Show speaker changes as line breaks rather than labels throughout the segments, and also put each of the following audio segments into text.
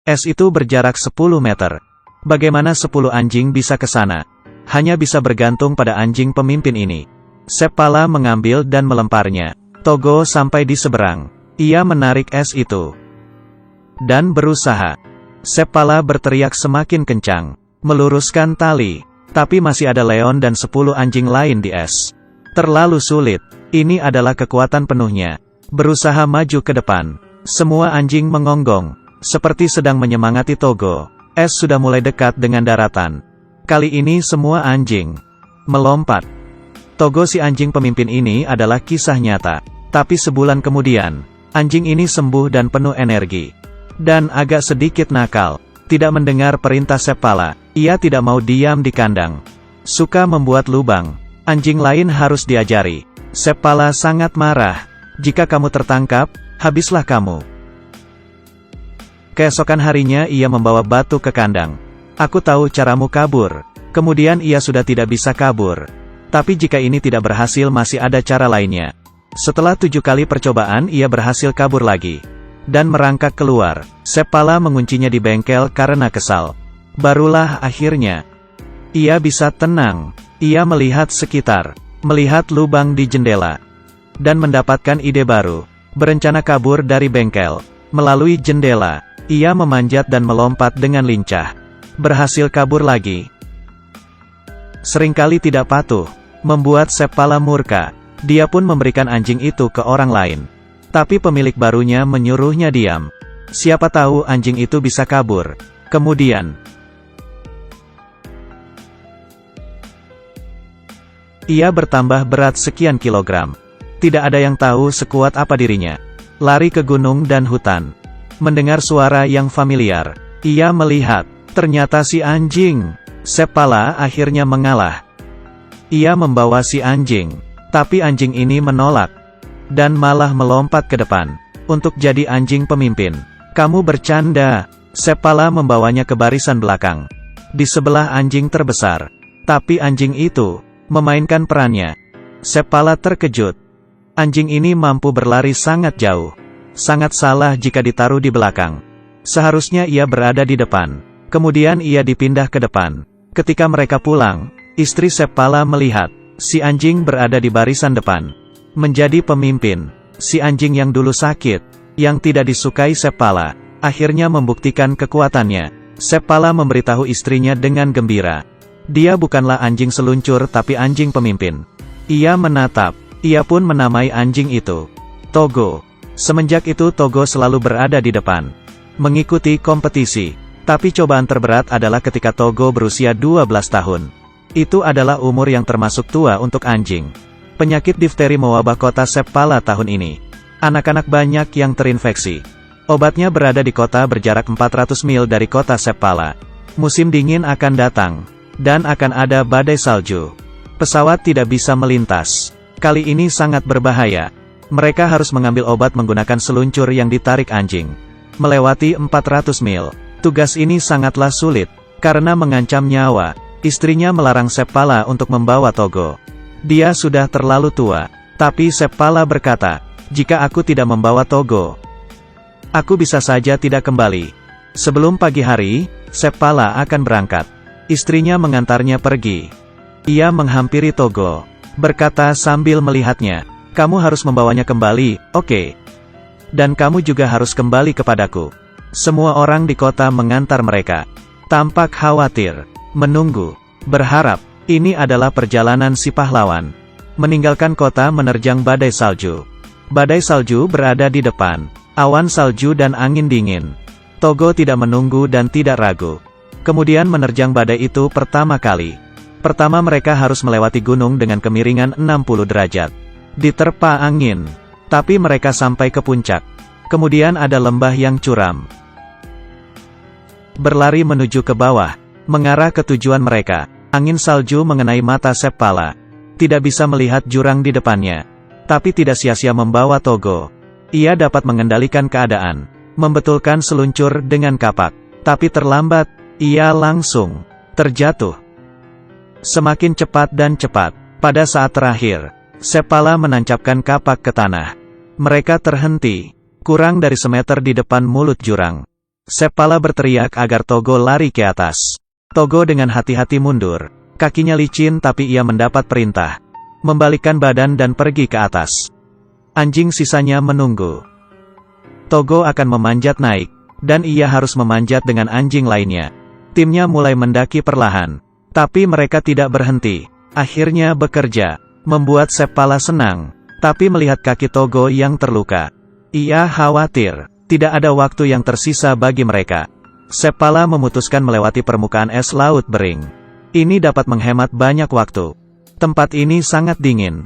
Es itu berjarak 10 meter. Bagaimana 10 anjing bisa ke sana? Hanya bisa bergantung pada anjing pemimpin ini. Seppala mengambil dan melemparnya. Togo sampai di seberang. Ia menarik es itu. Dan berusaha. Seppala berteriak semakin kencang. Meluruskan tali. Tapi masih ada Leon dan 10 anjing lain di es. Terlalu sulit. Ini adalah kekuatan penuhnya. Berusaha maju ke depan. Semua anjing mengonggong. Seperti sedang menyemangati Togo. Es sudah mulai dekat dengan daratan. Kali ini semua anjing melompat. Togo si anjing pemimpin ini adalah kisah nyata. Tapi sebulan kemudian, anjing ini sembuh dan penuh energi. Dan agak sedikit nakal. Tidak mendengar perintah Seppala. Ia tidak mau diam di kandang. Suka membuat lubang. Anjing lain harus diajari. Seppala sangat marah. Jika kamu tertangkap, habislah kamu. Keesokan harinya ia membawa batu ke kandang. Aku tahu caramu kabur. Kemudian ia sudah tidak bisa kabur. Tapi jika ini tidak berhasil masih ada cara lainnya. Setelah 7 kali percobaan ia berhasil kabur lagi. Dan merangkak keluar. Seppala menguncinya di bengkel karena kesal. Barulah akhirnya ia bisa tenang. Ia melihat sekitar. Melihat lubang di jendela. Dan mendapatkan ide baru. Berencana kabur dari bengkel. Melalui jendela. Ia memanjat dan melompat dengan lincah. Berhasil kabur lagi. Seringkali tidak patuh. Membuat Seppala murka. Dia pun memberikan anjing itu ke orang lain. Tapi pemilik barunya menyuruhnya diam. Siapa tahu anjing itu bisa kabur. Kemudian ia bertambah berat sekian kilogram. Tidak ada yang tahu sekuat apa dirinya. Lari ke gunung dan hutan. Mendengar suara yang familiar. Ia melihat. Ternyata si anjing. Seppala akhirnya mengalah. Ia membawa si anjing. Tapi anjing ini menolak. Dan malah melompat ke depan. Untuk jadi anjing pemimpin. Kamu bercanda. Seppala membawanya ke barisan belakang. Di sebelah anjing terbesar. Tapi anjing itu memainkan perannya. Seppala terkejut. Anjing ini mampu berlari sangat jauh. Sangat salah jika ditaruh di belakang. Seharusnya ia berada di depan. Kemudian ia dipindah ke depan. Ketika mereka pulang, istri Seppala melihat si anjing berada di barisan depan. Menjadi pemimpin. Si anjing yang dulu sakit, yang tidak disukai Seppala, akhirnya membuktikan kekuatannya. Seppala memberitahu istrinya dengan gembira. Dia bukanlah anjing seluncur tapi anjing pemimpin. Ia menatap. Ia pun menamai anjing itu Togo. Semenjak itu Togo selalu berada di depan. Mengikuti kompetisi. Tapi cobaan terberat adalah ketika Togo berusia 12 tahun. Itu adalah umur yang termasuk tua untuk anjing. Penyakit difteri mewabah kota Seppala tahun ini. Anak-anak banyak yang terinfeksi. Obatnya berada di kota berjarak 400 mil dari kota Seppala. Musim dingin akan datang. Dan akan ada badai salju. Pesawat tidak bisa melintas. Kali ini sangat berbahaya. Mereka harus mengambil obat menggunakan seluncur yang ditarik anjing. Melewati 400 mil. Tugas ini sangatlah sulit. Karena mengancam nyawa. Istrinya melarang Seppala untuk membawa Togo. Dia sudah terlalu tua. Tapi Seppala berkata, jika aku tidak membawa Togo, aku bisa saja tidak kembali. Sebelum pagi hari, Seppala akan berangkat. Istrinya mengantarnya pergi. Ia menghampiri Togo. Berkata sambil melihatnya. Kamu harus membawanya kembali, oke? Dan kamu juga harus kembali kepadaku. Semua orang di kota mengantar mereka. Tampak khawatir. Menunggu. Berharap. Ini adalah perjalanan si pahlawan. Meninggalkan kota menerjang badai salju. Badai salju berada di depan. Awan salju dan angin dingin. Togo tidak menunggu dan tidak ragu. Kemudian menerjang badai itu pertama kali. Pertama mereka harus melewati gunung dengan kemiringan 60 derajat. Diterpa angin. Tapi mereka sampai ke puncak. Kemudian ada lembah yang curam. Berlari menuju ke bawah. Mengarah ke tujuan mereka. Angin salju mengenai mata Seppala. Tidak bisa melihat jurang di depannya. Tapi tidak sia-sia membawa Togo. Ia dapat mengendalikan keadaan. Membetulkan seluncur dengan kapak. Tapi terlambat. Ia langsung terjatuh. Semakin cepat dan cepat. Pada saat terakhir, Seppala menancapkan kapak ke tanah. Mereka terhenti. Kurang dari semeter di depan mulut jurang. Seppala berteriak agar Togo lari ke atas. Togo dengan hati-hati mundur. Kakinya licin tapi ia mendapat perintah. Membalikkan badan dan pergi ke atas. Anjing sisanya menunggu. Togo akan memanjat naik, dan ia harus memanjat dengan anjing lainnya. Timnya mulai mendaki perlahan. Tapi mereka tidak berhenti. Akhirnya bekerja. Membuat Seppala senang. Tapi melihat kaki Togo yang terluka, ia khawatir. Tidak ada waktu yang tersisa bagi mereka. Seppala memutuskan melewati permukaan es laut bering. Ini dapat menghemat banyak waktu. Tempat ini sangat dingin.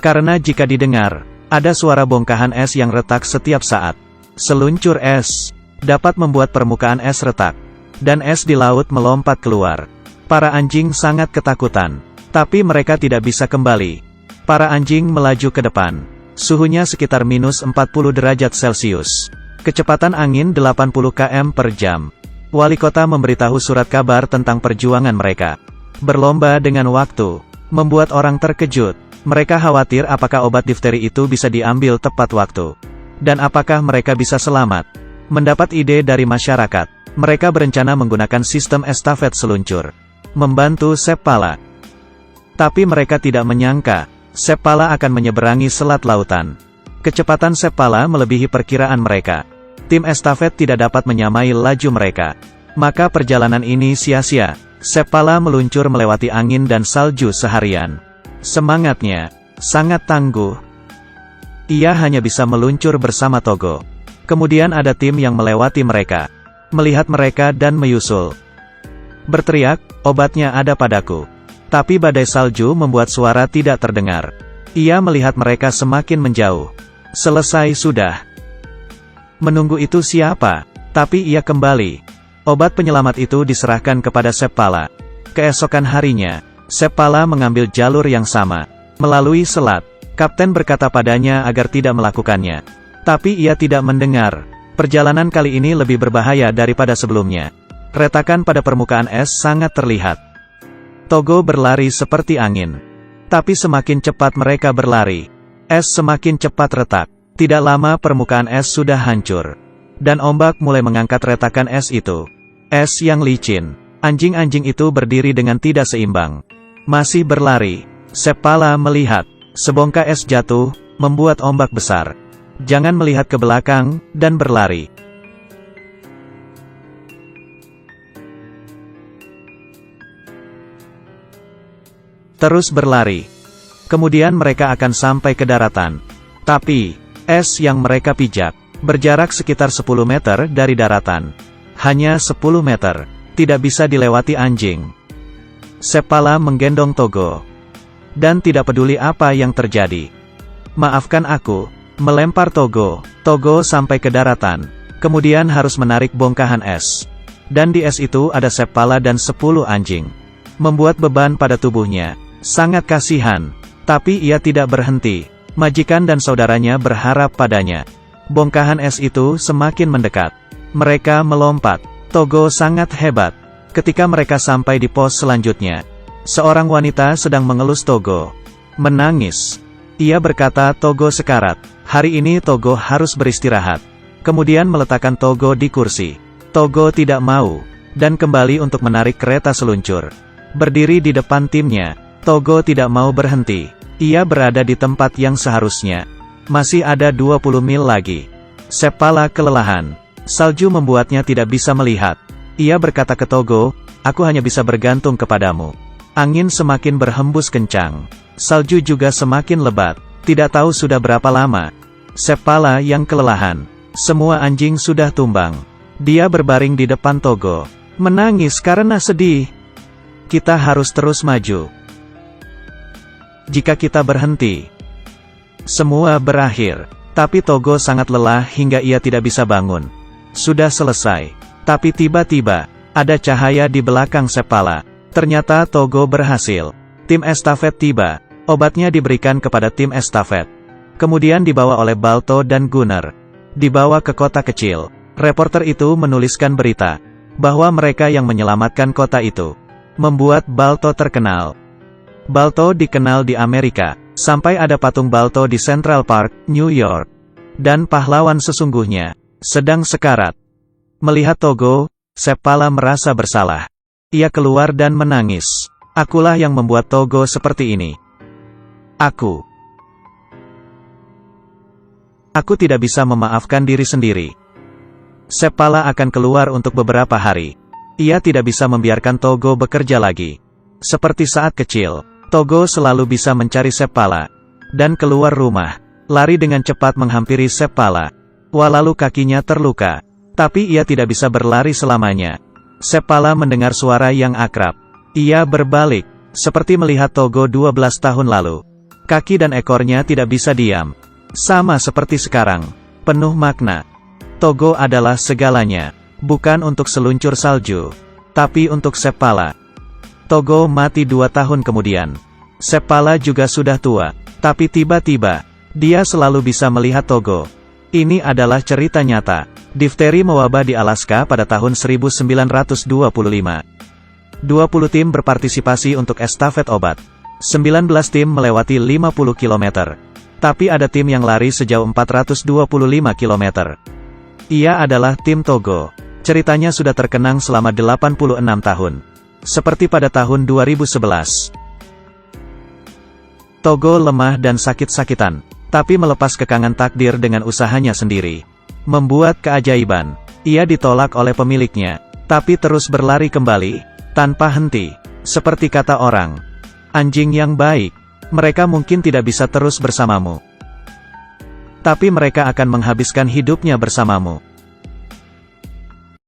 Karena jika didengar, ada suara bongkahan es yang retak setiap saat. Seluncur es dapat membuat permukaan es retak. Dan es di laut melompat keluar. Para anjing sangat ketakutan. Tapi mereka tidak bisa kembali. Para anjing melaju ke depan. Suhunya sekitar minus 40 derajat Celcius. Kecepatan angin 80 km per jam. Wali kota memberitahu surat kabar tentang perjuangan mereka. Berlomba dengan waktu. Membuat orang terkejut. Mereka khawatir apakah obat difteri itu bisa diambil tepat waktu. Dan apakah mereka bisa selamat. Mendapat ide dari masyarakat. Mereka berencana menggunakan sistem estafet seluncur. Membantu Seppala. Tapi mereka tidak menyangka. Seppala akan menyeberangi selat lautan. Kecepatan Seppala melebihi perkiraan mereka. Tim estafet tidak dapat menyamai laju mereka. Maka perjalanan ini sia-sia. Seppala meluncur melewati angin dan salju seharian. Semangatnya sangat tangguh. Ia hanya bisa meluncur bersama Togo. Kemudian ada tim yang melewati mereka. Melihat mereka dan menyusul. Berteriak, obatnya ada padaku. Tapi badai salju membuat suara tidak terdengar. Ia melihat mereka semakin menjauh. Selesai sudah. Menunggu itu siapa? Tapi ia kembali. Obat penyelamat itu diserahkan kepada Seppala. Keesokan harinya, Seppala mengambil jalur yang sama. Melalui selat. Kapten berkata padanya agar tidak melakukannya. Tapi ia tidak mendengar. Perjalanan kali ini lebih berbahaya daripada sebelumnya. Retakan pada permukaan es sangat terlihat. Togo berlari seperti angin. Tapi semakin cepat mereka berlari, es semakin cepat retak. Tidak lama permukaan es sudah hancur. Dan ombak mulai mengangkat retakan es itu. Es yang licin. Anjing-anjing itu berdiri dengan tidak seimbang. Masih berlari. Seppala melihat. Sebongkah es jatuh, membuat ombak besar. Jangan melihat ke belakang, dan berlari. Terus berlari. Kemudian mereka akan sampai ke daratan. Tapi, es yang mereka pijak, berjarak sekitar 10 meter dari daratan. Hanya 10 meter. Tidak bisa dilewati anjing. Seppala menggendong Togo. Dan tidak peduli apa yang terjadi. Maafkan aku. Melempar Togo. Togo sampai ke daratan. Kemudian harus menarik bongkahan es. Dan di es itu ada Seppala dan 10 anjing. Membuat beban pada tubuhnya. Sangat kasihan. Tapi ia tidak berhenti. Majikan dan saudaranya berharap padanya. Bongkahan es itu semakin mendekat. Mereka melompat. Togo sangat hebat. Ketika mereka sampai di pos selanjutnya, seorang wanita sedang mengelus Togo. Menangis. Ia berkata Togo sekarat. Hari ini Togo harus beristirahat. Kemudian meletakkan Togo di kursi. Togo tidak mau. Dan kembali untuk menarik kereta seluncur. Berdiri di depan timnya. Togo tidak mau berhenti. Ia berada di tempat yang seharusnya. Masih ada 20 mil lagi. Seppala kelelahan. Salju membuatnya tidak bisa melihat. Ia berkata ke Togo, aku hanya bisa bergantung kepadamu. Angin semakin berhembus kencang. Salju juga semakin lebat. Tidak tahu sudah berapa lama. Seppala yang kelelahan. Semua anjing sudah tumbang. Dia berbaring di depan Togo. Menangis karena sedih. Kita harus terus maju. Jika kita berhenti, semua berakhir. Tapi Togo sangat lelah hingga ia tidak bisa bangun. Sudah selesai. Tapi tiba-tiba, ada cahaya di belakang Seppala. Ternyata Togo berhasil. Tim estafet tiba. Obatnya diberikan kepada tim estafet. Kemudian dibawa oleh Balto dan Gunner. Dibawa ke kota kecil. Reporter itu menuliskan berita bahwa mereka yang menyelamatkan kota itu. Membuat Balto terkenal. Balto dikenal di Amerika, sampai ada patung Balto di Central Park, New York. Dan pahlawan sesungguhnya sedang sekarat. Melihat Togo, Seppala merasa bersalah. Ia keluar dan menangis. Akulah yang membuat Togo seperti ini. Aku tidak bisa memaafkan diri sendiri. Seppala akan keluar untuk beberapa hari. Ia tidak bisa membiarkan Togo bekerja lagi. Seperti saat kecil, Togo selalu bisa mencari Seppala dan keluar rumah, lari dengan cepat menghampiri Seppala. Walau kakinya terluka, tapi ia tidak bisa berlari selamanya. Seppala mendengar suara yang akrab. Ia berbalik, seperti melihat Togo 12 tahun lalu. Kaki dan ekornya tidak bisa diam. Sama seperti sekarang, penuh makna. Togo adalah segalanya, bukan untuk seluncur salju, tapi untuk Seppala. Togo mati 2 tahun kemudian. Seppala juga sudah tua, tapi tiba-tiba, dia selalu bisa melihat Togo. Ini adalah cerita nyata. Difteri mewabah di Alaska pada tahun 1925. 20 tim berpartisipasi untuk estafet obat. 19 tim melewati 50 km. Tapi ada tim yang lari sejauh 425 km. Ia adalah tim Togo. Ceritanya sudah terkenang selama 86 tahun. Seperti pada tahun 2011. Togo lemah dan sakit-sakitan, tapi melepas kekangan takdir dengan usahanya sendiri. Membuat keajaiban. Ia ditolak oleh pemiliknya, tapi terus berlari kembali, tanpa henti. Seperti kata orang, anjing yang baik. Mereka mungkin tidak bisa terus bersamamu, tapi mereka akan menghabiskan hidupnya bersamamu.